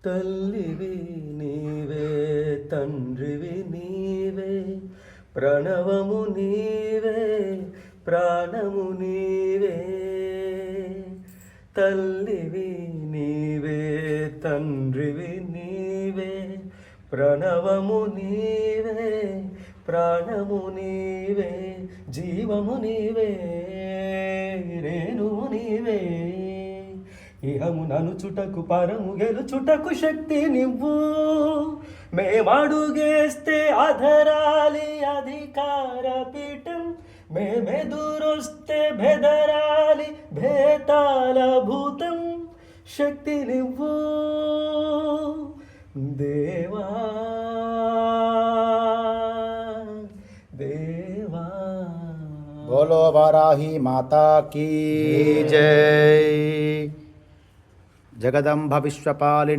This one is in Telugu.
తల్లివి నీవే, తండ్రివి నీవే, ప్రణవము నీవే, ప్రాణము నీవే. తల్లివి నీవే, తండ్రివి నీవే, ప్రణవము నీవే, ప్రాణము నీవే, జీవము నీవే, రేణువు నీవే. ఇహము ననుచుటకు పరము గెలుచుటకు శక్తి నివ్వు. మేమడుగేస్తే అధరాలి అధికార పీఠం, మేమెదురొస్తే బెదరాలి భేతాల భూతం. శక్తి నివ్వు దేవా దేవా. बोलो वाराही माता की जय. जगदंब विश्वपालिनी.